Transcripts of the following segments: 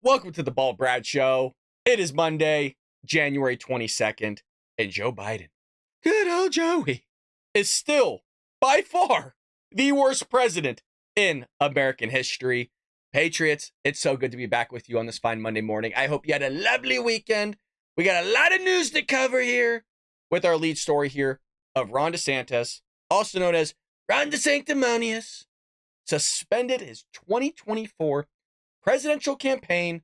Welcome to the Bald Brad Show. It is Monday, January 22nd, and Joe Biden, good old Joey, is still, by far, the worst president in American history. Patriots, it's so good to be back with you on this fine Monday morning. I hope you had a lovely weekend. We got a lot of news to cover here with our lead story here of Ron DeSantis, also known as Ron DeSanctimonious, suspended his 2024 presidential campaign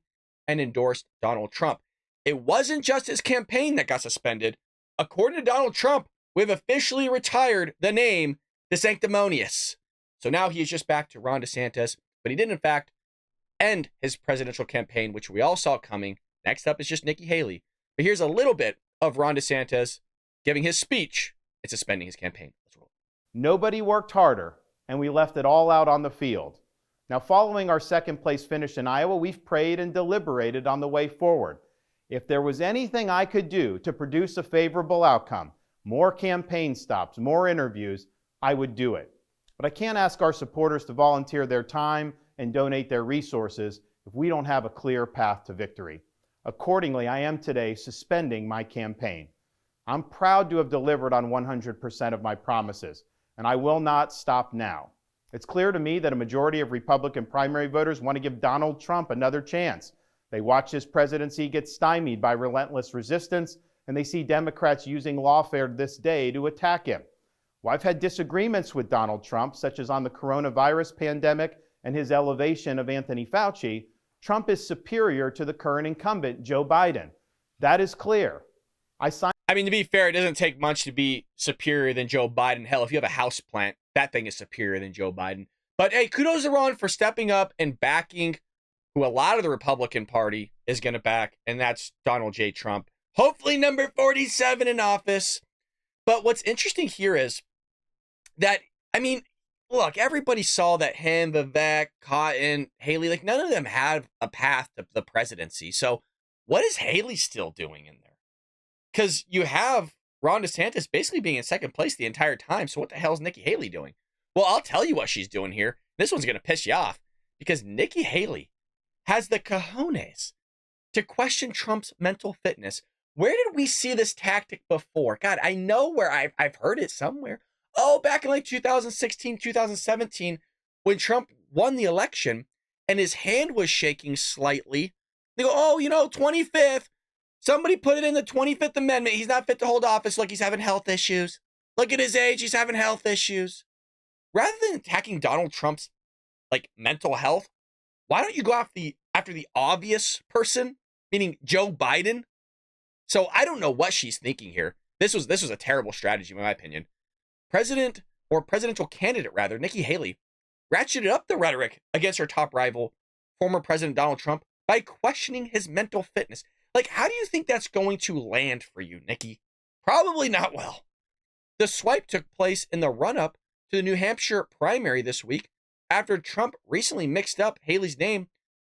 and endorsed Donald Trump. It wasn't just his campaign that got suspended. According to Donald Trump, we've officially retired the name DeSanctimonious. So now he is just back to Ron DeSantis, but he did in fact end his presidential campaign, which we all saw coming. Next up is just Nikki Haley. But here's a little bit of Ron DeSantis giving his speech and suspending his campaign. Let's roll. Nobody worked harder, and we left it all out on the field. Now, following our second place finish in Iowa, we've prayed and deliberated on the way forward. If there was anything I could do to produce a favorable outcome, more campaign stops, more interviews, I would do it. But I can't ask our supporters to volunteer their time and donate their resources if we don't have a clear path to victory. Accordingly, I am today suspending my campaign. I'm proud to have delivered on 100% of my promises, and I will not stop now. It's clear to me that a majority of Republican primary voters want to give Donald Trump another chance. They watch his presidency get stymied by relentless resistance, and they see Democrats using lawfare this day to attack him. Well, I've had disagreements with Donald Trump, such as on the coronavirus pandemic and his elevation of Anthony Fauci. Trump is superior to the current incumbent, Joe Biden. That is clear. I mean, to be fair, it doesn't take much to be superior than Joe Biden. Hell, if you have a house plant, that thing is superior than Joe Biden. But hey, kudos to Ron for stepping up and backing who a lot of the Republican Party is going to back, and that's Donald J. Trump. Hopefully number 47 in office. But what's interesting here is that, I mean, look, everybody saw that him, Vivek, Cotton, Haley, like none of them had a path to the presidency. So what is Haley still doing in there? Because you have Ron DeSantis basically being in second place the entire time. So what the hell is Nikki Haley doing? Well, I'll tell you what she's doing here. This one's going to piss you off because Nikki Haley has the cojones to question Trump's mental fitness. Where did we see this tactic before? God, I know where I've heard it somewhere. Oh, back in like 2016, 2017, when Trump won the election and his hand was shaking slightly. They go, oh, 25th. Somebody put it in the 25th Amendment. He's not fit to hold office. Look, he's having health issues. Look at his age. He's having health issues. Rather than attacking Donald Trump's mental health, why don't you go after the obvious person, meaning Joe Biden? So I don't know what she's thinking here. This was a terrible strategy, in my opinion. Presidential candidate, Nikki Haley, ratcheted up the rhetoric against her top rival, former President Donald Trump, by questioning his mental fitness. How do you think that's going to land for you, Nikki? Probably not well. The swipe took place in the run-up to the New Hampshire primary this week after Trump recently mixed up Haley's name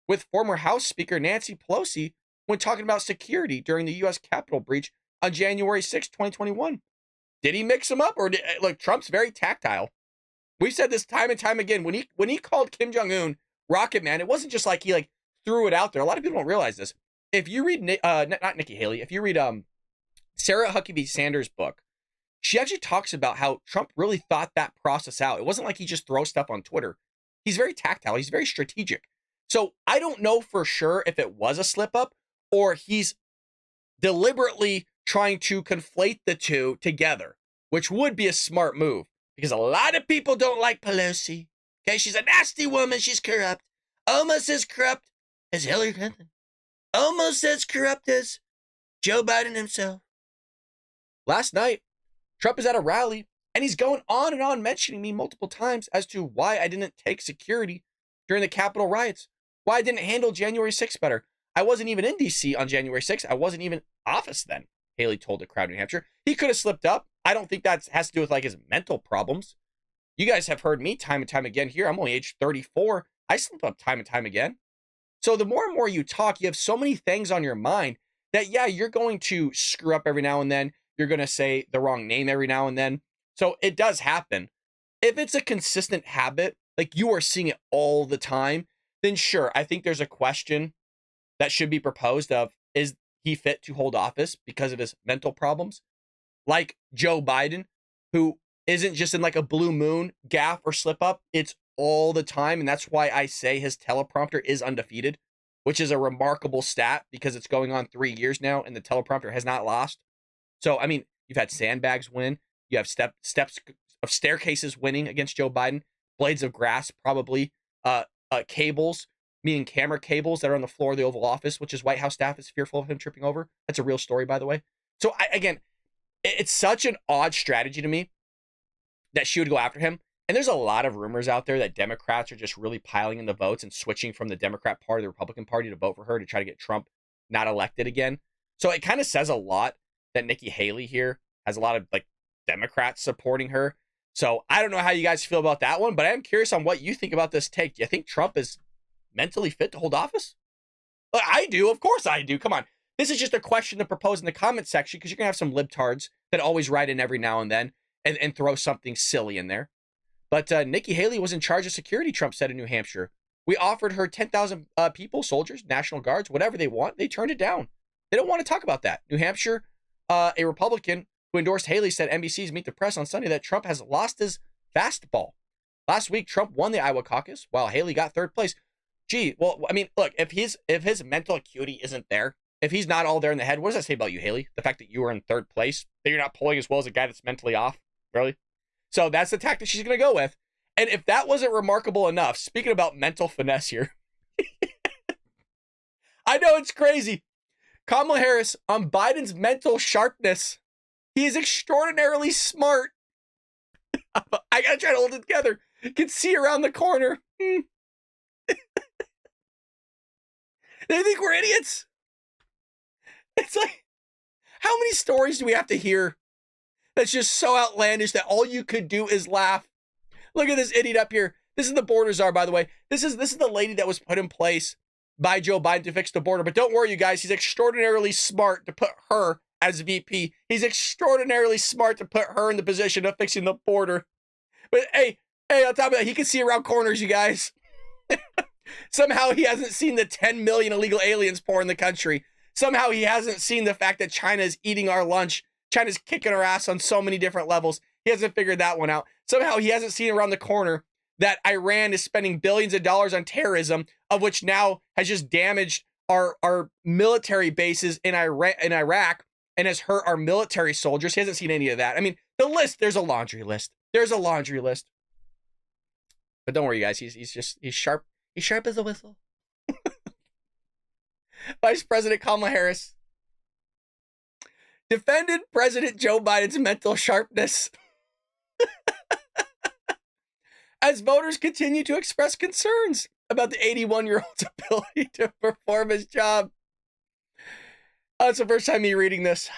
with former House Speaker Nancy Pelosi when talking about security during the U.S. Capitol breach on January 6, 2021. Did he mix them up? Or Trump's very tactile. We've said this time and time again. When he called Kim Jong-un Rocket Man, it wasn't just he threw it out there. A lot of people don't realize this. If you read, not Nikki Haley, if you read Sarah Huckabee Sanders' book, she actually talks about how Trump really thought that process out. It wasn't like he just throws stuff on Twitter. He's very tactile. He's very strategic. So I don't know for sure if it was a slip up or he's deliberately trying to conflate the two together, which would be a smart move because a lot of people don't like Pelosi. Okay, she's a nasty woman. She's corrupt. Almost as corrupt as Hillary Clinton. Almost as corrupt as Joe Biden himself. Last night, Trump is at a rally, and he's going on and on mentioning me multiple times as to why I didn't take security during the Capitol riots, why I didn't handle January 6th better. I wasn't even in D.C. on January 6th. I wasn't even in office then, Haley told the crowd in New Hampshire. He could have slipped up. I don't think that has to do with his mental problems. You guys have heard me time and time again here. I'm only age 34. I slip up time and time again. So the more and more you talk, you have so many things on your mind that, yeah, you're going to screw up every now and then. You're going to say the wrong name every now and then. So it does happen. If it's a consistent habit, you are seeing it all the time, then sure, I think there's a question that should be proposed of, is he fit to hold office because of his mental problems? Like Joe Biden, who isn't just in like a blue moon gaffe or slip up. It's all the time. And that's why I say his teleprompter is undefeated, which is a remarkable stat because it's going on 3 years now and the teleprompter has not lost. So, I mean, you've had sandbags win. You have steps of staircases winning against Joe Biden, blades of grass, probably, cables, meaning camera cables that are on the floor of the Oval Office, which is White House staff is fearful of him tripping over. That's a real story, by the way. So again, it's such an odd strategy to me that she would go after him. And there's a lot of rumors out there that Democrats are just really piling in the votes and switching from the Democrat Party, the Republican Party, to vote for her to try to get Trump not elected again. So it kind of says a lot that Nikki Haley here has a lot of like Democrats supporting her. So I don't know how you guys feel about that one, but I am curious on what you think about this take. Do you think Trump is mentally fit to hold office? Well, I do. Of course I do. Come on. This is just a question to propose in the comment section because you're going to have some libtards that always write in every now and then and throw something silly in there. But Nikki Haley was in charge of security, Trump said in New Hampshire. We offered her 10,000 people, soldiers, National Guards, whatever they want. They turned it down. They don't want to talk about that. New Hampshire, a Republican who endorsed Haley said NBC's Meet the Press on Sunday that Trump has lost his fastball. Last week, Trump won the Iowa caucus while Haley got third place. Gee, well, I mean, look, if his mental acuity isn't there, if he's not all there in the head, what does that say about you, Haley? The fact that you were in third place, that you're not polling as well as a guy that's mentally off, really? So that's the tactic she's going to go with. And if that wasn't remarkable enough, speaking about mental finesse here, I know it's crazy. Kamala Harris on Biden's mental sharpness. He is extraordinarily smart. I got to try to hold it together. Can see around the corner. They think we're idiots. It's like, how many stories do we have to hear that's just so outlandish that all you could do is laugh? Look at this idiot up here. This is the border czar, by the way. This is the lady that was put in place by Joe Biden to fix the border. But don't worry, you guys. He's extraordinarily smart to put her as VP. He's extraordinarily smart to put her in the position of fixing the border. But hey, on top of that, he can see around corners, you guys. Somehow he hasn't seen the 10 million illegal aliens pour in the country. Somehow he hasn't seen the fact that China is eating our lunch. China's kicking our ass on so many different levels. He hasn't figured that one out. Somehow he hasn't seen around the corner that Iran is spending billions of dollars on terrorism, of which now has just damaged our military bases in Iraq and has hurt our military soldiers. He hasn't seen any of that. I mean, the list, there's a laundry list. There's a laundry list. But don't worry, guys. He's sharp. He's sharp as a whistle. Vice President Kamala Harris defended President Joe Biden's mental sharpness as voters continue to express concerns about the 81-year-old's ability to perform his job. It's the first time me reading this.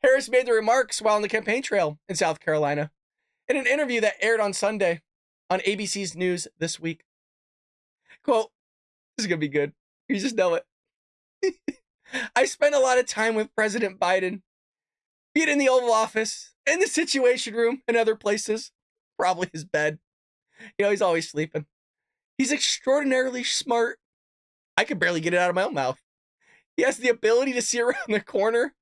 Harris made the remarks while on the campaign trail in South Carolina in an interview that aired on Sunday on ABC's News This Week. Quote, this is going to be good. You just know it. I spent a lot of time with President Biden, be it in the Oval Office, in the Situation Room, and other places, probably his bed. You know, he's always sleeping. He's extraordinarily smart. I could barely get it out of my own mouth. He has the ability to see around the corner.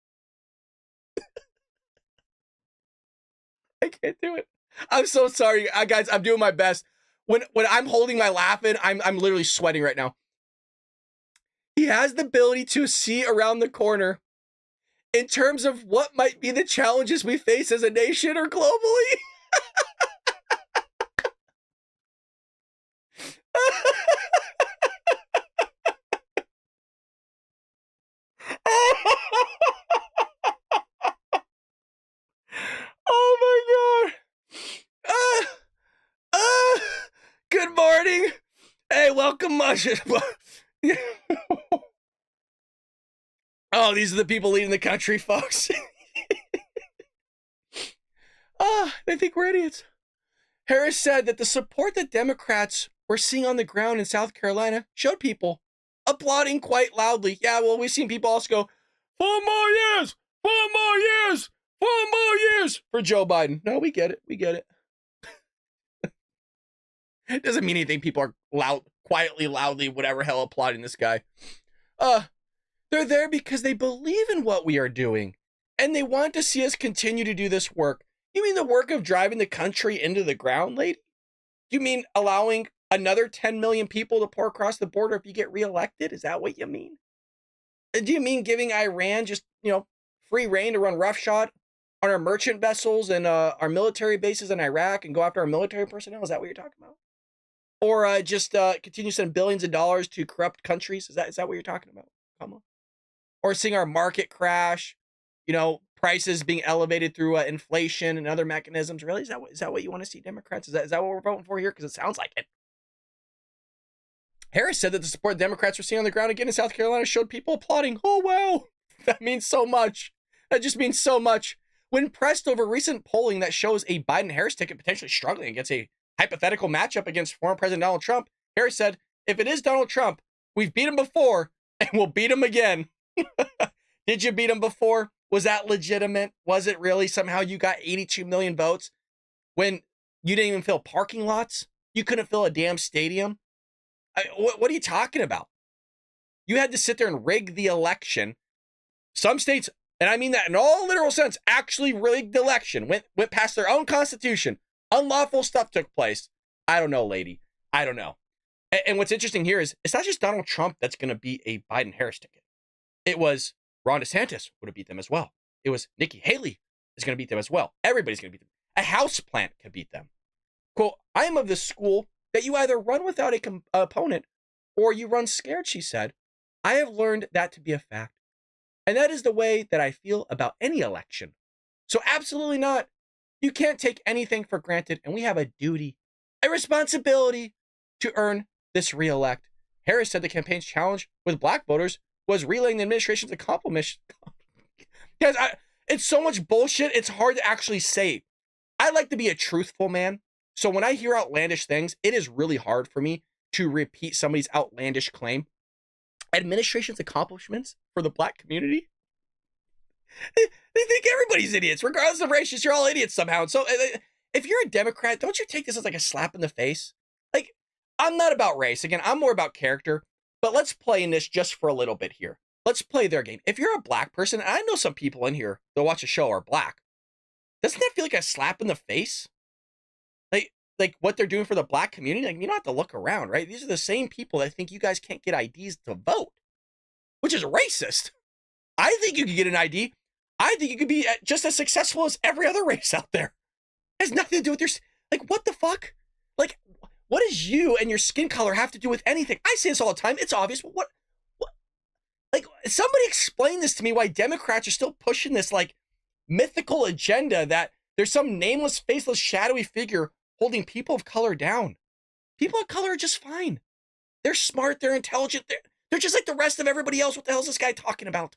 I can't do it. I'm so sorry, guys. I'm doing my best. When I'm holding my laugh in, I'm literally sweating right now. He has the ability to see around the corner in terms of what might be the challenges we face as a nation or globally. Oh my God. Good morning. Hey, welcome. Oh, these are the people leading the country, folks. They think we're idiots. Harris said that the support that Democrats were seeing on the ground in South Carolina showed people applauding quite loudly. Yeah, well, we've seen people also go, 4 more years, 4 more years, 4 more years for Joe Biden. No, we get it. We get it. It doesn't mean anything. People are loudly, whatever hell, applauding this guy. They're there because they believe in what we are doing, and they want to see us continue to do this work. You mean the work of driving the country into the ground, lady? You mean allowing another 10 million people to pour across the border if you get reelected? Is that what you mean? Do you mean giving Iran just, free reign to run roughshod on our merchant vessels and our military bases in Iraq and go after our military personnel? Is that what you're talking about? Or just continue to send billions of dollars to corrupt countries? Is that what you're talking about? Come on. Or seeing our market crash, prices being elevated through inflation and other mechanisms. Really? Is that what you want to see, Democrats? Is that what we're voting for here? Because it sounds like it. Harris said that the support Democrats were seeing on the ground again in South Carolina showed people applauding. Oh, wow. That means so much. That just means so much. When pressed over recent polling that shows a Biden-Harris ticket potentially struggling against a hypothetical matchup against former President Donald Trump, Harris said, if it is Donald Trump, we've beat him before and we'll beat him again. Did you beat him before? Was that legitimate? Was it really? Somehow you got 82 million votes when you didn't even fill parking lots? You couldn't fill a damn stadium? What are you talking about? You had to sit there and rig the election. Some states, and I mean that in all literal sense, actually rigged the election, went past their own constitution. Unlawful stuff took place. I don't know, lady. I don't know. And what's interesting here is it's not just Donald Trump that's going to be a Biden-Harris ticket. It was Ron DeSantis would have beat them as well. It was Nikki Haley is going to beat them as well. Everybody's going to beat them. A house plant could beat them. Quote, I am of the school that you either run without an opponent or you run scared, she said. I have learned that to be a fact. And that is the way that I feel about any election. So absolutely not. You can't take anything for granted, and we have a duty, a responsibility to earn this reelect. Harris said the campaign's challenge with black voters was relaying the administration's accomplishments. Guys, it's so much bullshit, it's hard to actually say. I like to be a truthful man, so when I hear outlandish things, it is really hard for me to repeat somebody's outlandish claim. Administration's accomplishments for the black community? They think everybody's idiots, regardless of race. You're all idiots somehow. And so if you're a Democrat, don't you take this as like a slap in the face? Like, I'm not about race. Again, I'm more about character. But let's play in this just for a little bit here. Let's play their game. If you're a black person, and I know some people in here that watch a show are black, doesn't that feel like a slap in the face? Like what they're doing for the black community? Like, you don't have to look around, right? These are the same people that think you guys can't get IDs to vote, which is racist. I think you could get an ID. I think you could be just as successful as every other race out there. It has nothing to do with your, like, what the fuck? Like, what does you and your skin color have to do with anything? I say this all the time. It's obvious, but what? Like, somebody explain this to me, why Democrats are still pushing this, like, mythical agenda that there's some nameless, faceless, shadowy figure holding people of color down. People of color are just fine. They're smart. They're intelligent. They're just like the rest of everybody else. What the hell is this guy talking about?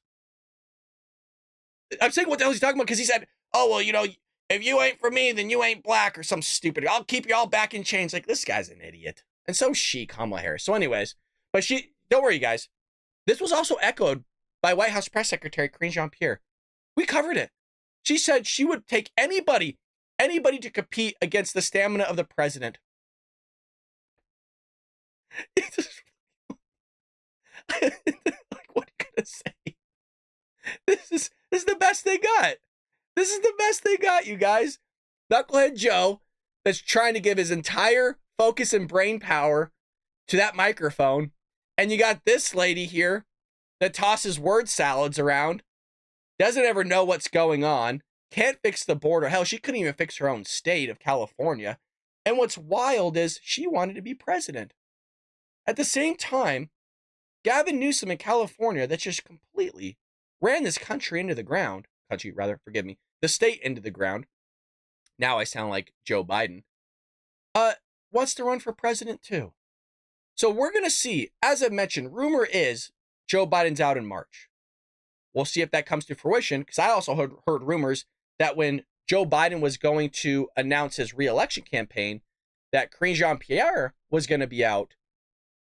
I'm saying what the hell he's talking about because he said, oh, well, if you ain't for me, then you ain't black or some stupid. I'll keep you all back in chains. Like, this guy's an idiot. And so is she, Kamala Harris. So anyways, but don't worry, guys. This was also echoed by White House Press Secretary Karine Jean-Pierre. We covered it. She said she would take anybody to compete against the stamina of the president. Like, what are you gonna say? This is the best they got. This is the best they got, you guys. Knucklehead Joe, that's trying to give his entire focus and brain power to that microphone, and you got this lady here that tosses word salads around, doesn't ever know what's going on, can't fix the border. Hell, she couldn't even fix her own state of California. And what's wild is she wanted to be president. At the same time, Gavin Newsom in California, that just completely ran this country into the ground, the state into the ground. Now I sound like Joe Biden. Wants to run for president too. So we're going to see, as I mentioned, rumor is Joe Biden's out in March. We'll see if that comes to fruition, because I also heard rumors that when Joe Biden was going to announce his re-election campaign, that Karine Jean-Pierre was going to be out.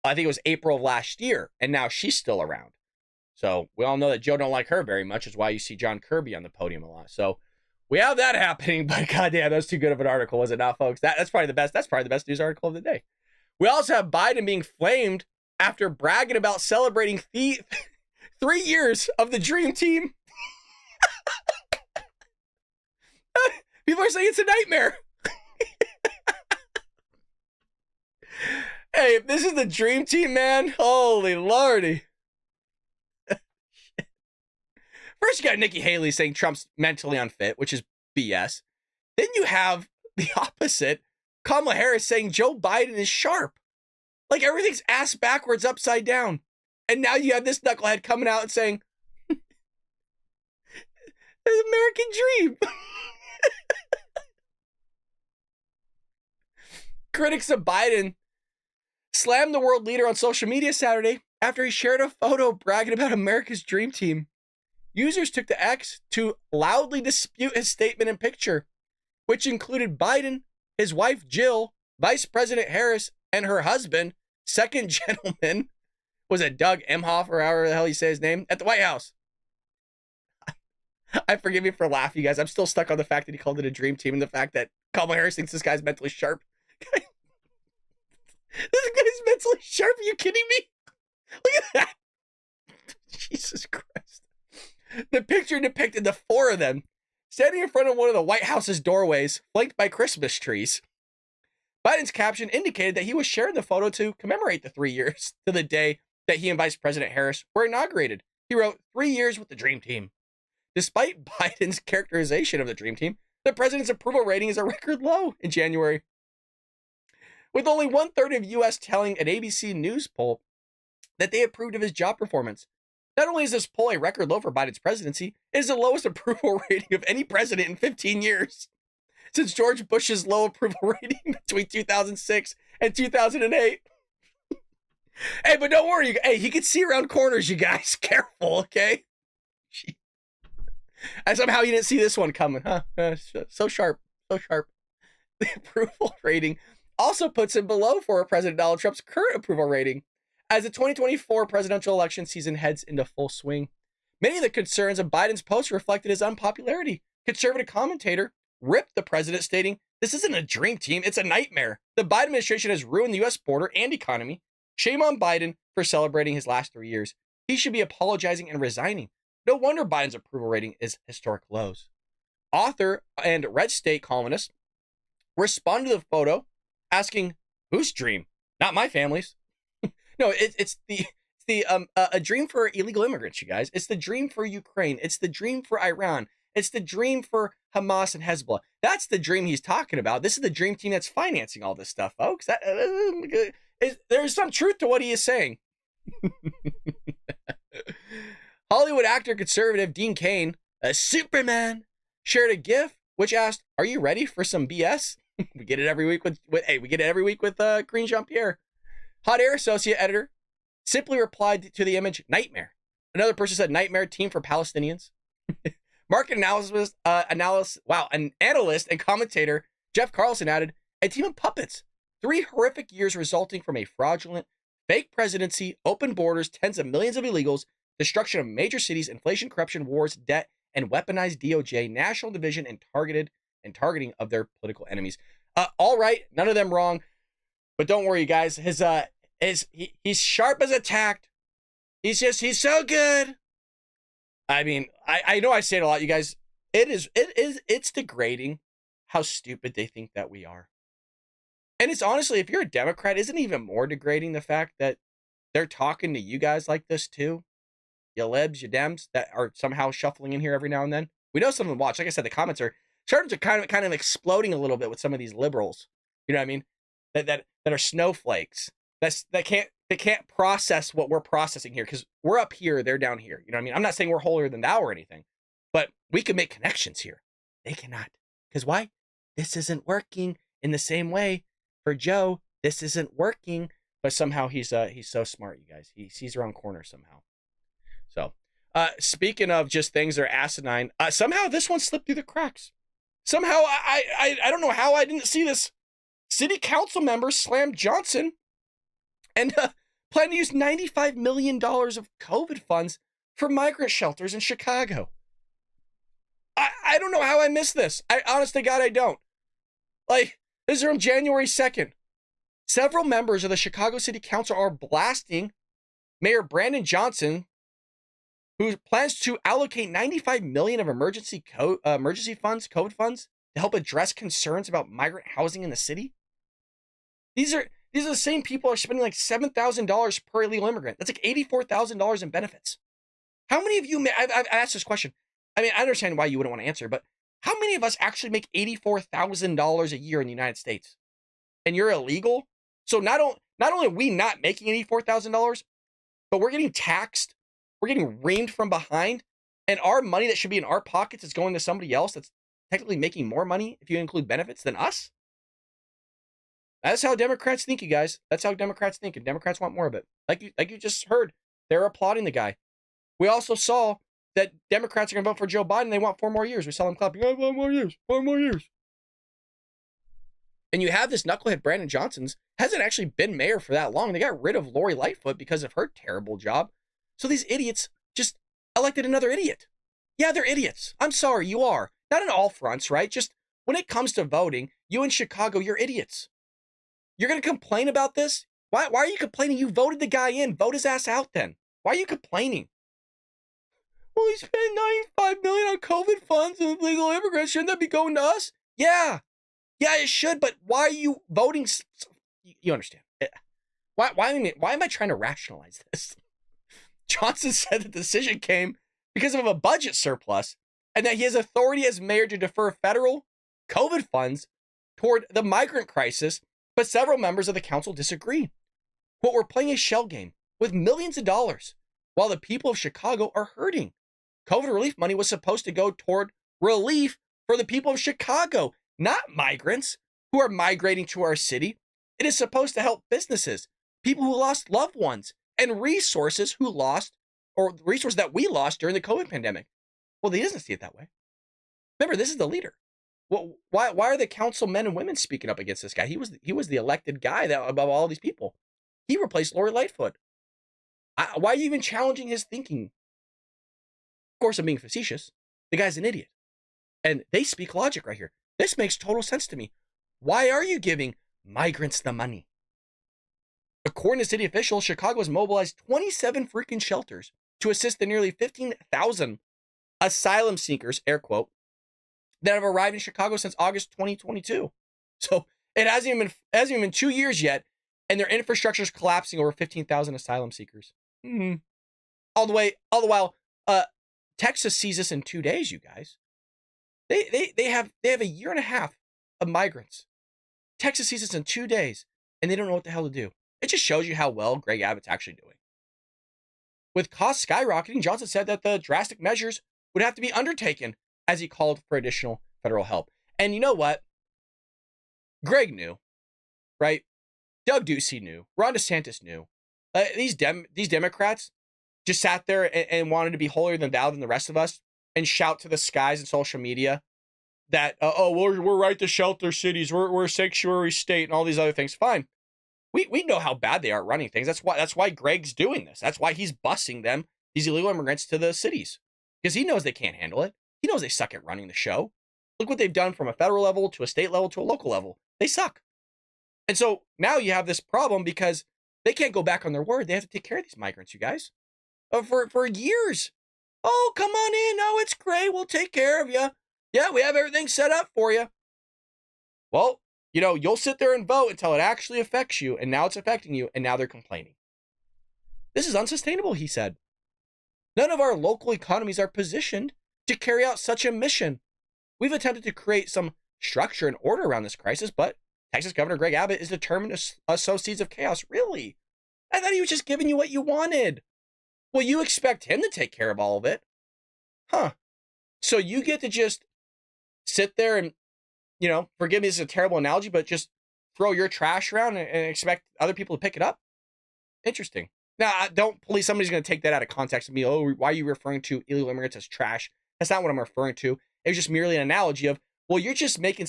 I think it was April of last year, and now she's still around. So we all know that Joe don't like her very much, is why you see John Kirby on the podium a lot. So we have that happening, but goddamn, that's too good of an article, was it not, folks? That's probably the best. That's probably the best news article of the day. We also have Biden being flamed after bragging about celebrating 3 years of the dream team. People are saying it's a nightmare. Hey, if this is the dream team, man, holy lordy. First, you got Nikki Haley saying Trump's mentally unfit, which is BS. Then you have the opposite, Kamala Harris saying Joe Biden is sharp. Like everything's ass backwards, upside down. And now you have this knucklehead coming out and saying, the American dream. Critics of Biden slammed the world leader on social media Saturday after he shared a photo bragging about America's dream team. Users took to X to loudly dispute his statement and picture, which included Biden, his wife Jill, Vice President Harris, and her husband, second gentleman, was it Doug Emhoff or however the hell you say his name, at the White House. I forgive me for laughing, you guys. I'm still stuck on the fact that he called it a dream team and the fact that Kamala Harris thinks this guy's mentally sharp. This guy's mentally sharp? Are you kidding me? Look at that. Jesus Christ. The picture depicted the four of them standing in front of one of the White House's doorways, flanked by Christmas trees. Biden's caption indicated that he was sharing the photo to commemorate the 3 years to the day that he and Vice President Harris were inaugurated. He wrote, 3 years with the Dream Team. Despite Biden's characterization of the Dream Team, the president's approval rating is a record low in January. With only 1/3 of U.S. telling an ABC News poll that they approved of his job performance. Not only is this poll a record low for Biden's presidency, it is the lowest approval rating of any president in 15 years. Since George Bush's low approval rating between 2006 and 2008. Hey, but don't worry. Hey, he can see around corners, you guys. Careful, okay? And somehow you didn't see this one coming, huh? So sharp, so sharp. The approval rating also puts him below former President Donald Trump's current approval rating. As the 2024 presidential election season heads into full swing, many of the concerns of Biden's post reflected his unpopularity. Conservative commentator ripped the president, stating, "This isn't a dream team, it's a nightmare. The Biden administration has ruined the U.S. border and economy. Shame on Biden for celebrating his last 3 years. He should be apologizing and resigning. No wonder Biden's approval rating is historic lows." Author and Red State columnist responded to the photo, asking, "Whose dream? Not my family's." No, it's a dream for illegal immigrants, you guys. It's the dream for Ukraine. It's the dream for Iran. It's the dream for Hamas and Hezbollah. That's the dream he's talking about. This is the dream team that's financing all this stuff, folks. There's some truth to what he is saying. Hollywood actor conservative Dean Cain, a Superman, shared a GIF which asked, "Are you ready for some BS?" We get it every week with Green Jean-Pierre. Hot Air associate editor simply replied to the image, "Nightmare." Another person said, "Nightmare team for Palestinians." Market analyst and commentator Jeff Carlson added, "A team of puppets. 3 horrific years resulting from a fraudulent, fake presidency, open borders, tens of millions of illegals, destruction of major cities, inflation, corruption, wars, debt, and weaponized DOJ, national division, and targeting of their political enemies." All right, none of them wrong. But don't worry, guys. He's sharp as a tack. He's so good. I mean, I know I say it a lot, you guys. It's degrading how stupid they think that we are. And it's honestly, if you're a Democrat, isn't it even more degrading the fact that they're talking to you guys like this too? You libs, you Dems that are somehow shuffling in here every now and then. We know some of them watch. Like I said, the comments are starting to kind of exploding a little bit with some of these liberals. You know what I mean? That are snowflakes. They can't process what we're processing here because we're up here, they're down here. You know what I mean? I'm not saying we're holier than thou or anything, but we can make connections here. They cannot. Because why? This isn't working in the same way for Joe. This isn't working, but somehow he's so smart, you guys. He sees around corners somehow. So, speaking of just things that are asinine, somehow this one slipped through the cracks. Somehow I don't know how I didn't see this. City council members slammed Johnson and plan to use $95 million of COVID funds for migrant shelters in Chicago. I don't know how I missed this. Honest to God, I don't. Like, this is from January 2nd. Several members of the Chicago City Council are blasting Mayor Brandon Johnson who plans to allocate $95 million of emergency funds, COVID funds, to help address concerns about migrant housing in the city. These are the same people who are spending like $7,000 per illegal immigrant. That's like $84,000 in benefits. How many of you, I've asked this question. I mean, I understand why you wouldn't want to answer, but how many of us actually make $84,000 a year in the United States? And you're illegal? So not only are we not making $84,000, but we're getting taxed, we're getting reamed from behind, and our money that should be in our pockets is going to somebody else that's technically making more money, if you include benefits, than us? That's how Democrats think, you guys. That's how Democrats think, and Democrats want more of it. Like you just heard, they're applauding the guy. We also saw that Democrats are going to vote for Joe Biden. They want 4 more years. We saw them clapping, oh, 4 more years, 4 more years. And you have this knucklehead Brandon Johnson's, hasn't actually been mayor for that long. They got rid of Lori Lightfoot because of her terrible job. So these idiots just elected another idiot. Yeah, they're idiots. I'm sorry, you are. Not on all fronts, right? Just when it comes to voting, you in Chicago, you're idiots. You're going to complain about this? Why are you complaining? You voted the guy in. Vote his ass out then. Why are you complaining? Well, he spent $95 million on COVID funds and illegal immigrants. Shouldn't that be going to us? Yeah, it should. But why are you voting? You understand? Why am I trying to rationalize this? Johnson said the decision came because of a budget surplus and that he has authority as mayor to defer federal COVID funds toward the migrant crisis, but several members of the council disagree. Quote, we're playing a shell game with millions of dollars while the people of Chicago are hurting. COVID relief money was supposed to go toward relief for the people of Chicago, not migrants who are migrating to our city. It is supposed to help businesses, people who lost loved ones, and resources resources that we lost during the COVID pandemic. Well, he doesn't see it that way. Remember, this is the leader. Well, why are the council men and women speaking up against this guy? He was the elected guy that above all these people. He replaced Lori Lightfoot. Why are you even challenging his thinking? Of course, I'm being facetious. The guy's an idiot. And they speak logic right here. This makes total sense to me. Why are you giving migrants the money? According to city officials, Chicago has mobilized 27 freaking shelters to assist the nearly 15,000 asylum seekers, air quote, that have arrived in Chicago since August 2022. So it hasn't even been 2 years yet, and their infrastructure is collapsing over 15,000 asylum seekers. All the while, Texas sees this in 2 days, you guys. They have a year and a half of migrants. Texas sees this in 2 days, and they don't know what the hell to do. It just shows you how well Greg Abbott's actually doing. With costs skyrocketing, Johnson said that the drastic measures would have to be undertaken as he called for additional federal help. And you know what? Greg knew, right? Doug Ducey knew. Ron DeSantis knew. These Democrats just sat there and wanted to be holier than thou than the rest of us and shout to the skies in social media that, we're right to shelter cities. We're a sanctuary state and all these other things. Fine. We know how bad they are at running things. That's why Greg's doing this. That's why he's busing them, these illegal immigrants, to the cities. Because he knows they can't handle it. He knows they suck at running the show. Look what they've done from a federal level to a state level to a local level. They suck. And so now you have this problem because they can't go back on their word. They have to take care of these migrants, you guys. For years. Oh, come on in. Oh, it's great. We'll take care of you. Yeah, we have everything set up for you. Well, you'll sit there and vote until it actually affects you, and now it's affecting you, and now they're complaining. This is unsustainable, he said. None of our local economies are positioned to carry out such a mission. We've attempted to create some structure and order around this crisis, but Texas Governor Greg Abbott is determined to sow seeds of chaos. Really? I thought he was just giving you what you wanted. Well, you expect him to take care of all of it. Huh. So you get to just sit there and, forgive me, this is a terrible analogy, but just throw your trash around and expect other people to pick it up? Interesting. Now, somebody's going to take that out of context and be, why are you referring to illegal immigrants as trash? That's not what I'm referring to. It was just merely an analogy of, you're just making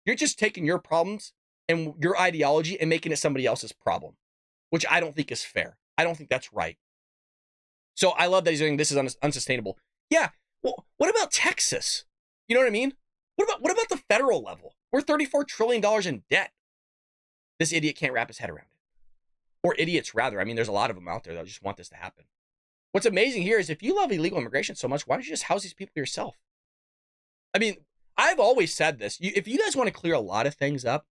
you're just taking your problems and your ideology and making it somebody else's problem, which I don't think is fair. I don't think that's right. So I love that he's saying this is unsustainable. Yeah. Well, what about Texas? You know what I mean? What about the federal level? We're $34 trillion in debt. This idiot can't wrap his head around it. Or idiots, rather. I mean, there's a lot of them out there that just want this to happen. What's amazing here is if you love illegal immigration so much, why don't you just house these people yourself? I mean, I've always said this. If you guys want to clear a lot of things up,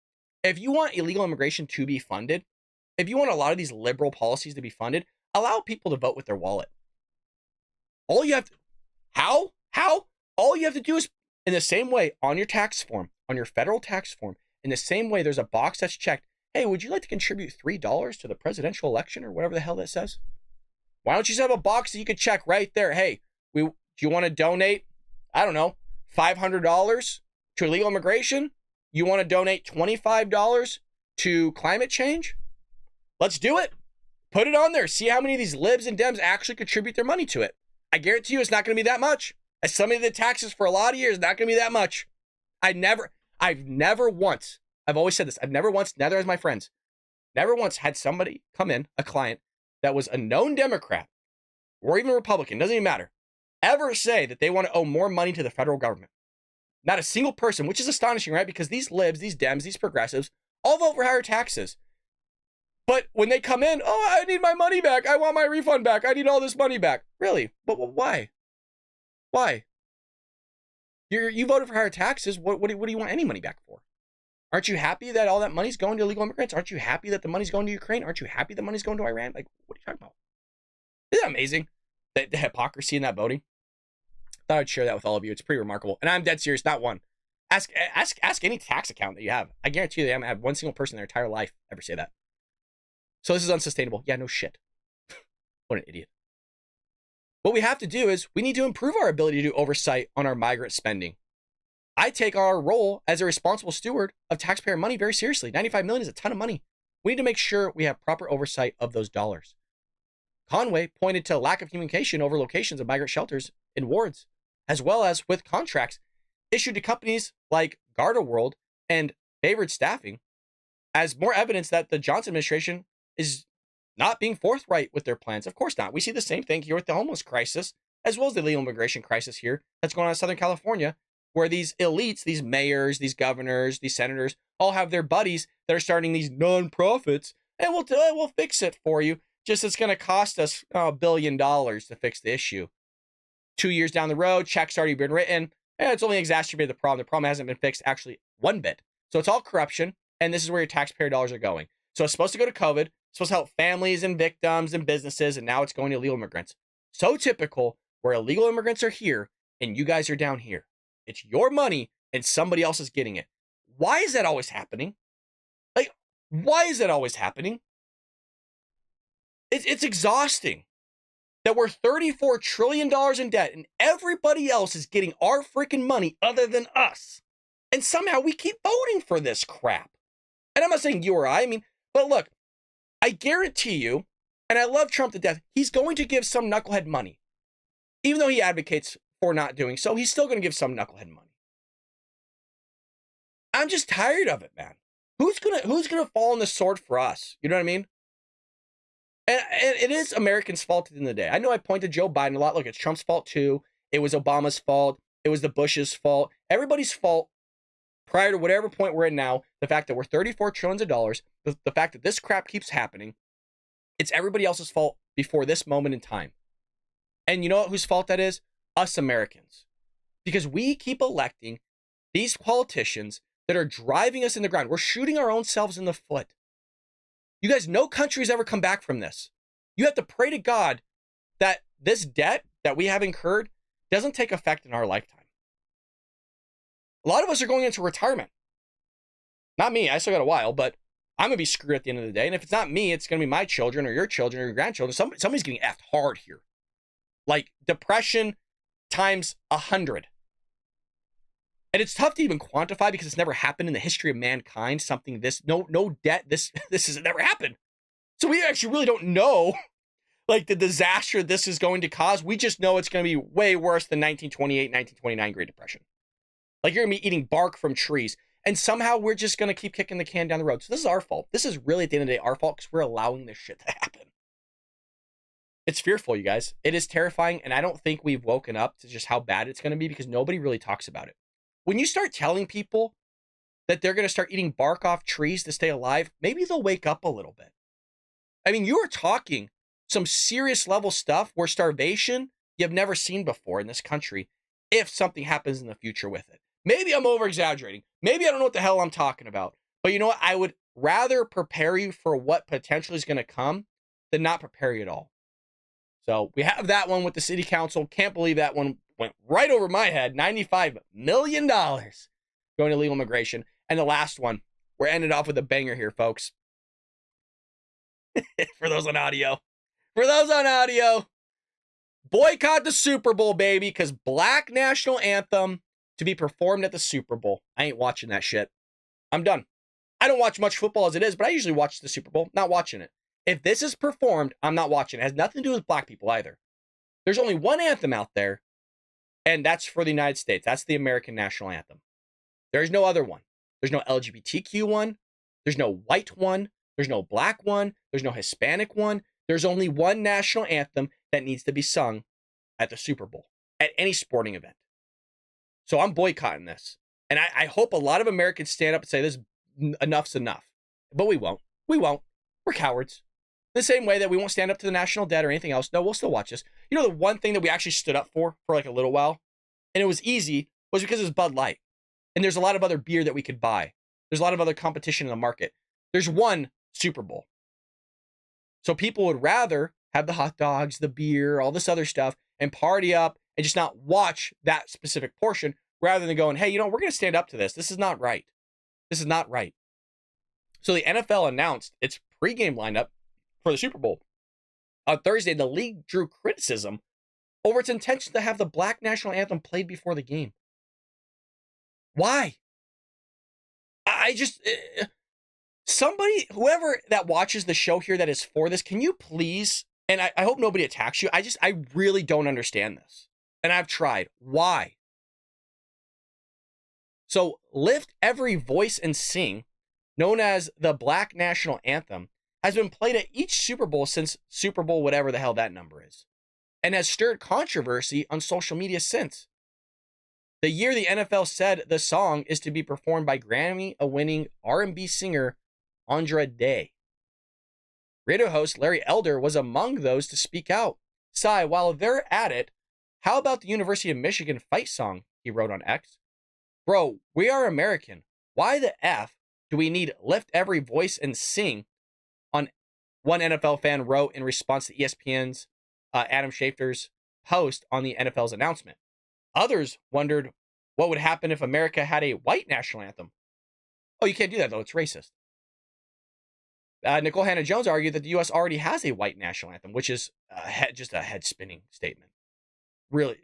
if you want illegal immigration to be funded, if you want a lot of these liberal policies to be funded, allow people to vote with their wallet. All you have to, how? All you have to do is, in the same way, on your tax form, on your federal tax form, in the same way, there's a box that's checked. Hey, would you like to contribute $3 to the presidential election or whatever the hell that says? Why don't you just have a box that you could check right there? Hey, do you want to donate, I don't know, $500 to illegal immigration? You want to donate $25 to climate change? Let's do it. Put it on there. See how many of these libs and dems actually contribute their money to it. I guarantee you it's not going to be that much. As somebody that did taxes for a lot of years, not going to be that much. I've never once, I've always said this, I've never once, neither has my friends, never once had somebody come in, a client, that was a known Democrat or even Republican, doesn't even matter, ever say that they want to owe more money to the federal government. Not a single person, which is astonishing, right? Because these libs, these Dems, these progressives, all vote for higher taxes. But when they come in, oh, I need my money back. I want my refund back. I need all this money back. Really? But why? Why? You voted for higher taxes. What do you want any money back for? Aren't you happy that all that money's going to illegal immigrants? Aren't you happy that the money's going to Ukraine? Aren't you happy the money's going to Iran? Like, what are you talking about? Isn't that amazing? The hypocrisy in that voting. Thought I'd share that with all of you. It's pretty remarkable. And I'm dead serious, not one. Ask any tax account that you have. I guarantee you they haven't had one single person in their entire life ever say that. So this is unsustainable. Yeah, no shit. What an idiot. What we have to do is we need to improve our ability to do oversight on our migrant spending. I take our role as a responsible steward of taxpayer money very seriously. 95 million is a ton of money. We need to make sure we have proper oversight of those dollars. Conway pointed to lack of communication over locations of migrant shelters in wards, as well as with contracts issued to companies like Garda World and Favored Staffing as more evidence that the Johnson administration is not being forthright with their plans. Of course not. We see the same thing here with the homeless crisis, as well as the illegal immigration crisis here that's going on in Southern California, where these elites, these mayors, these governors, these senators, all have their buddies that are starting these nonprofits, and we'll fix it for you. Just it's going to cost us $1 billion to fix the issue. 2 years down the road, checks already been written, and it's only exacerbated the problem. The problem hasn't been fixed actually one bit. So it's all corruption, and this is where your taxpayer dollars are going. So it's supposed to go to COVID, supposed to help families and victims and businesses, and now it's going to illegal immigrants. So typical, where illegal immigrants are here and you guys are down here. It's your money and somebody else is getting it. Why is that always happening? Like, why is that always happening? It's exhausting that we're $34 trillion in debt and everybody else is getting our freaking money other than us. And somehow we keep voting for this crap. And I'm not saying you or I mean, but look, I guarantee you, and I love Trump to death, he's going to give some knucklehead money. Even though he advocates for not doing so, he's still going to give some knucklehead money. I'm just tired of it, man. Who's gonna fall on the sword for us? You know what I mean? And it is Americans' fault at the end of the day. I know I point to Joe Biden a lot. Look, it's Trump's fault too. It was Obama's fault. It was the Bush's fault. Everybody's fault prior to whatever point we're in now. The fact that we're $34 trillion, the fact that this crap keeps happening, it's everybody else's fault before this moment in time. And you know whose fault that is? Us Americans. Because we keep electing these politicians that are driving us in the ground. We're shooting our own selves in the foot. You guys, no country's ever come back from this. You have to pray to God that this debt that we have incurred doesn't take effect in our lifetime. A lot of us are going into retirement. Not me, I still got a while, but I'm going to be screwed at the end of the day. And if it's not me, it's going to be my children or your grandchildren. Somebody's getting effed hard here. Like depression times 100. And it's tough to even quantify because it's never happened in the history of mankind. Something this, no debt, this has never happened. So we actually really don't know like the disaster this is going to cause. We just know it's going to be way worse than 1928, 1929 Great Depression. Like you're going to be eating bark from trees. And somehow we're just going to keep kicking the can down the road. So this is our fault. This is really at the end of the day our fault because we're allowing this shit to happen. It's fearful, you guys. It is terrifying. And I don't think we've woken up to just how bad it's going to be because nobody really talks about it. When you start telling people that they're going to start eating bark off trees to stay alive, maybe they'll wake up a little bit. I mean, you are talking some serious level stuff where starvation you've never seen before in this country if something happens in the future with it. Maybe I'm over exaggerating. Maybe I don't know what the hell I'm talking about. But you know what? I would rather prepare you for what potentially is going to come than not prepare you at all. So we have that one with the city council. Can't believe that one went right over my head. $95 million going to illegal immigration. And the last one, we're ending off with a banger here, folks. For those on audio. Boycott the Super Bowl, baby, because Black National Anthem to be performed at the Super Bowl. I ain't watching that shit. I'm done. I don't watch much football as it is, but I usually watch the Super Bowl. Not watching it. If this is performed, I'm not watching it. It has nothing to do with black people either. There's only one anthem out there, and that's for the United States. That's the American National Anthem. There's no other one. There's no LGBTQ one. There's no white one. There's no black one. There's no Hispanic one. There's only one national anthem that needs to be sung at the Super Bowl, at any sporting event. So I'm boycotting this. And I hope a lot of Americans stand up and say, this enough's enough. But we won't. We won't. We're cowards. The same way that we won't stand up to the national debt or anything else. No, we'll still watch this. You know, the one thing that we actually stood up for like a little while, and it was easy, was because it was Bud Light. And there's a lot of other beer that we could buy. There's a lot of other competition in the market. There's one Super Bowl. So people would rather have the hot dogs, the beer, all this other stuff, and party up and just not watch that specific portion, rather than going, hey, you know, we're going to stand up to this. This is not right. This is not right. So the NFL announced its pregame lineup for the Super Bowl. On Thursday, the league drew criticism over its intention to have the Black National Anthem played before the game. Why? Somebody, whoever that watches the show here that is for this, can you please, and I hope nobody attacks you, I really don't understand this. And I've tried. Why? So, Lift Every Voice and Sing, known as the Black National Anthem, has been played at each Super Bowl since Super Bowl whatever the hell that number is, and has stirred controversy on social media since. The year the NFL said the song is to be performed by Grammy-winning R&B singer Andra Day. Radio host Larry Elder was among those to speak out. Sigh, while they're at it, how about the University of Michigan fight song, he wrote on X. Bro, we are American. Why the F do we need Lift Every Voice and Sing? On one NFL fan wrote in response to ESPN's Adam Schefter's post on the NFL's announcement. Others wondered what would happen if America had a white national anthem. Oh, you can't do that, though. It's racist. Nicole Hannah-Jones argued that the U.S. already has a white national anthem, which is just a head-spinning statement. Really,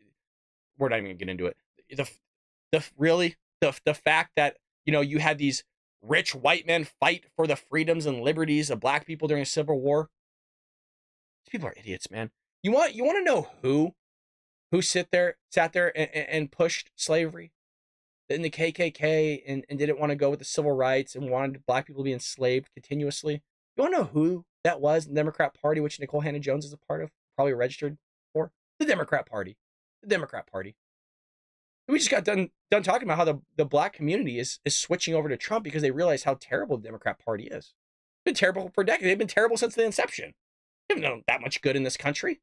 we're not even going to get into it. The fact that, you know, you had these rich white men fight for the freedoms and liberties of black people during a civil war. These people are idiots, man. You want to know who sat there and pushed slavery in the KKK and didn't want to go with the civil rights and wanted black people to be enslaved continuously? You want to know who that was in the Democrat Party, which Nicole Hannah-Jones is a part of, probably registered for? The Democrat Party. The Democrat Party. We just got done talking about how the black community is switching over to Trump because they realize how terrible the Democrat Party is. It's been terrible for decades. They've been terrible since the inception. They haven't done that much good in this country.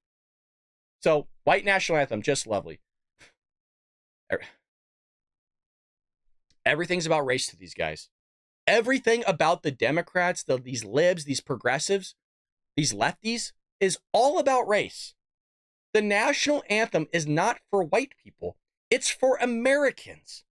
So, white national anthem, just lovely. Everything's about race to these guys. Everything about the Democrats, these libs, these progressives, these lefties, is all about race. The national anthem is not for white people. It's for Americans.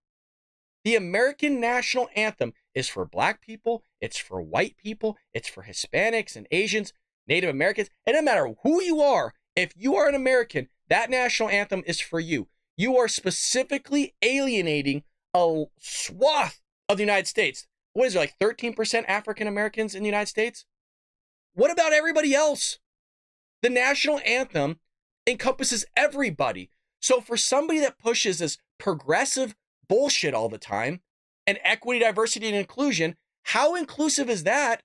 The American national anthem is for black people. It's for white people. It's for Hispanics and Asians, Native Americans. And no matter who you are, if you are an American, that national anthem is for you. You are specifically alienating a swath of the United States. What is there, like 13% African Americans in the United States? What about everybody else? The national anthem encompasses everybody. So for somebody that pushes this progressive bullshit all the time, and equity, diversity, and inclusion, how inclusive is that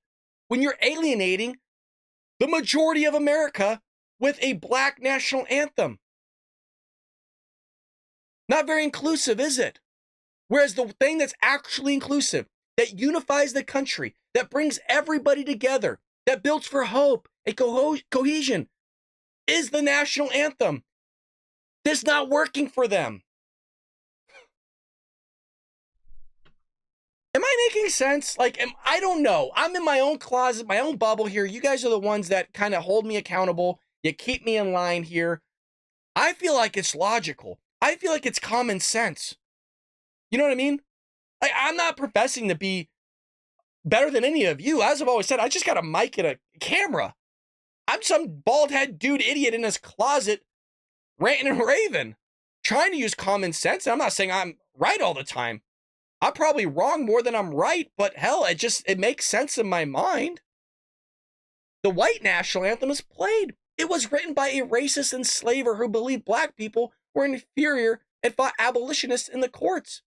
when you're alienating the majority of America with a black national anthem? Not very inclusive, is it? Whereas the thing that's actually inclusive, that unifies the country, that brings everybody together, that builds for hope and cohesion, is the national anthem. That's not working for them. Am I making sense? Like, I don't know. I'm in my own closet, my own bubble here. You guys are the ones that kind of hold me accountable. You keep me in line here. I feel like it's logical. I feel like it's common sense. You know what I mean? I'm not professing to be better than any of you. As I've always said, I just got a mic and a camera. I'm some bald-head dude idiot in his closet ranting and raving, trying to use common sense. And I'm not saying I'm right all the time. I'm probably wrong more than I'm right, but hell, it makes sense in my mind. The white national anthem is played. It was written by a racist enslaver who believed black people were inferior and fought abolitionists in the courts.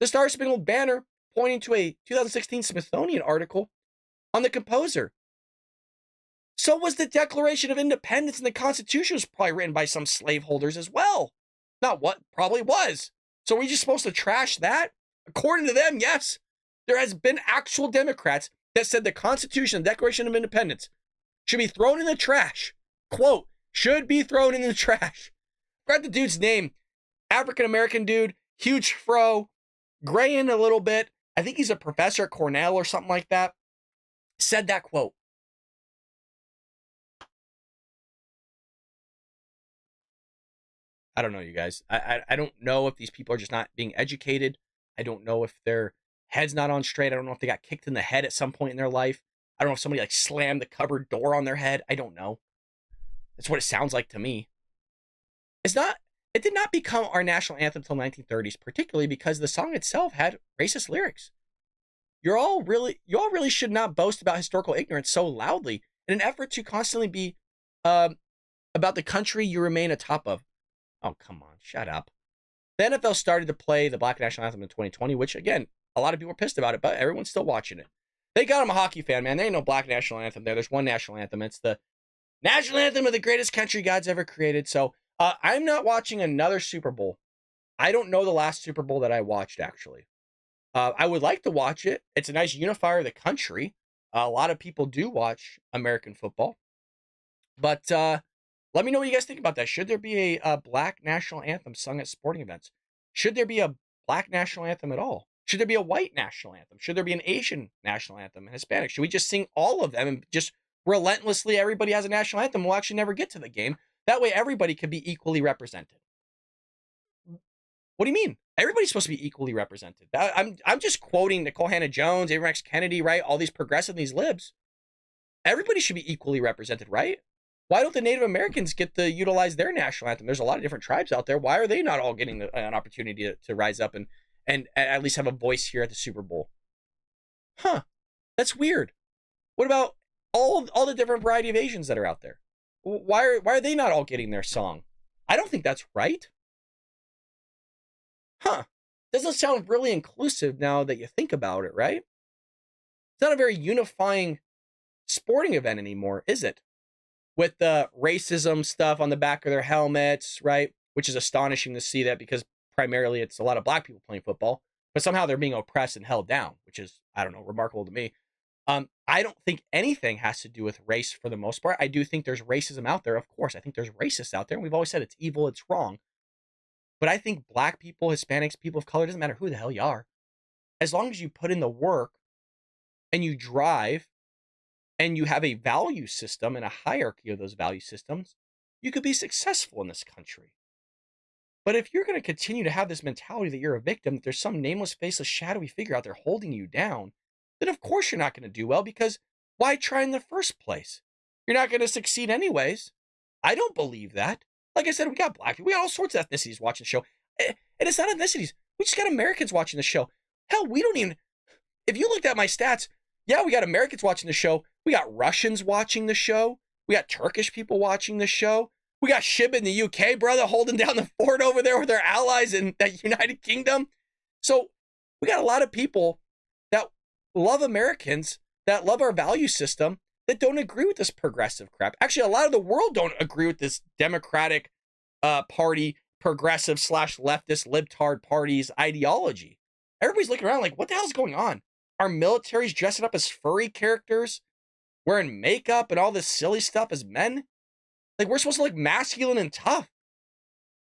The Star Spangled Banner, pointing to a 2016 Smithsonian article on the composer. So was the Declaration of Independence, and the Constitution was probably written by some slaveholders as well. Not what, probably was. So are we just supposed to trash that? According to them, yes. There has been actual Democrats that said the Constitution and Declaration of Independence should be thrown in the trash. Quote, should be thrown in the trash. Forgot the dude's name. African-American dude, huge fro, graying a little bit. I think he's a professor at Cornell or something like that. Said that quote. I don't know, you guys. I don't know if these people are just not being educated. I don't know if their head's not on straight. I don't know if they got kicked in the head at some point in their life. I don't know if somebody like slammed the cupboard door on their head. I don't know. That's what it sounds like to me. It did not become our national anthem until 1930s, particularly because the song itself had racist lyrics. You all really should not boast about historical ignorance so loudly in an effort to constantly be about the country you remain atop of. Oh, come on, shut up. The NFL started to play the Black National Anthem in 2020, which, again, a lot of people are pissed about it, but everyone's still watching it. They got him a hockey fan, man. There ain't no Black National Anthem there. There's one national anthem. It's the national anthem of the greatest country God's ever created. So I'm not watching another Super Bowl. I don't know the last Super Bowl that I watched, actually. I would like to watch it. It's a nice unifier of the country. A lot of people do watch American football. But let me know what you guys think about that. Should there be a Black national anthem sung at sporting events? Should there be a Black national anthem at all? Should there be a white national anthem? Should there be an Asian national anthem and Hispanic? Should we just sing all of them and just relentlessly everybody has a national anthem? We'll actually never get to the game. That way everybody can be equally represented. What do you mean? Everybody's supposed to be equally represented. I'm just quoting Nicole Hannah-Jones, Abraham X. Kennedy, right? All these progressive, these libs. Everybody should be equally represented, right? Why don't the Native Americans get to utilize their national anthem? There's a lot of different tribes out there. Why are they not all getting an opportunity to rise up and at least have a voice here at the Super Bowl? Huh. That's weird. What about all the different variety of Asians that are out there? Why are they not all getting their song? I don't think that's right. Huh. Doesn't sound really inclusive now that you think about it, right? It's not a very unifying sporting event anymore, is it? With the racism stuff on the back of their helmets, right? Which is astonishing to see that because primarily it's a lot of black people playing football, but somehow they're being oppressed and held down, which is, I don't know, remarkable to me. I don't think anything has to do with race for the most part. I do think there's racism out there. Of course, I think there's racists out there. And we've always said it's evil, it's wrong. But I think black people, Hispanics, people of color, doesn't matter who the hell you are. As long as you put in the work and you drive and you have a value system and a hierarchy of those value systems, you could be successful in this country. But if you're going to continue to have this mentality that you're a victim, that there's some nameless, faceless, shadowy figure out there holding you down, then of course you're not going to do well, because why try in the first place? You're not going to succeed anyways. I don't believe that. Like I said, we got black people. We got all sorts of ethnicities watching the show. And it's not ethnicities. We just got Americans watching the show. Hell, we don't even... If you looked at my stats, yeah, we got Americans watching the show. We got Russians watching the show. We got Turkish people watching the show. We got Shib in the UK, brother, holding down the fort over there with their allies in the United Kingdom. So we got a lot of people that love Americans, that love our value system, that don't agree with this progressive crap. Actually, a lot of the world don't agree with this Democratic Party, progressive / leftist libtard party's ideology. Everybody's looking around like, what the hell's going on? Our military's dressing up as furry characters, wearing makeup and all this silly stuff as men? Like, we're supposed to look masculine and tough.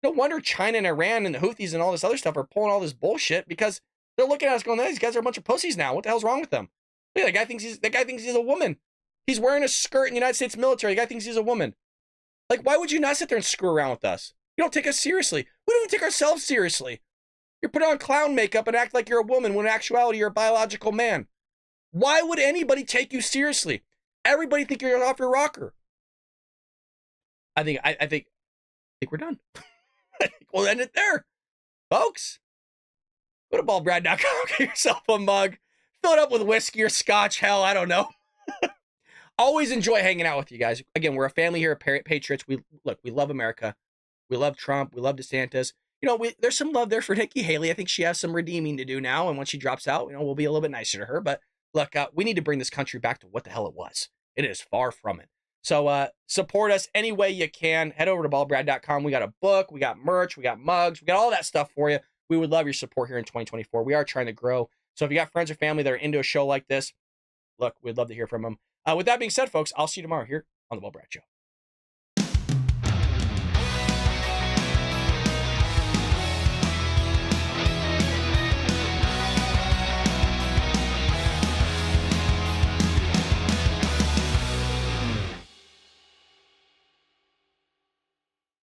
No wonder China and Iran and the Houthis and all this other stuff are pulling all this bullshit, because they're looking at us going, these guys are a bunch of pussies now. What the hell's wrong with them? Look, that guy thinks he's a woman. He's wearing a skirt in the United States military. The guy thinks he's a woman. Like, why would you not sit there and screw around with us? You don't take us seriously. We don't even take ourselves seriously. You're putting on clown makeup and act like you're a woman when in actuality you're a biological man. Why would anybody take you seriously? Everybody think you're off your rocker. I think we're done. I think we'll end it there, folks. Go to baldbrad.com, get yourself a mug, fill it up with whiskey or scotch. Hell, I don't know. Always enjoy hanging out with you guys. Again, we're a family here at Patriots. We love America. We love Trump. We love DeSantis. You know, there's some love there for Nikki Haley. I think she has some redeeming to do now. And once she drops out, you know, we'll be a little bit nicer to her. But look, we need to bring this country back to what the hell it was. It is far from it. So support us any way you can. Head over to baldbrad.com. We got a book. We got merch. We got mugs. We got all that stuff for you. We would love your support here in 2024. We are trying to grow. So if you got friends or family that are into a show like this, look, we'd love to hear from them. With that being said, folks, I'll see you tomorrow here on The Bald Brad Show.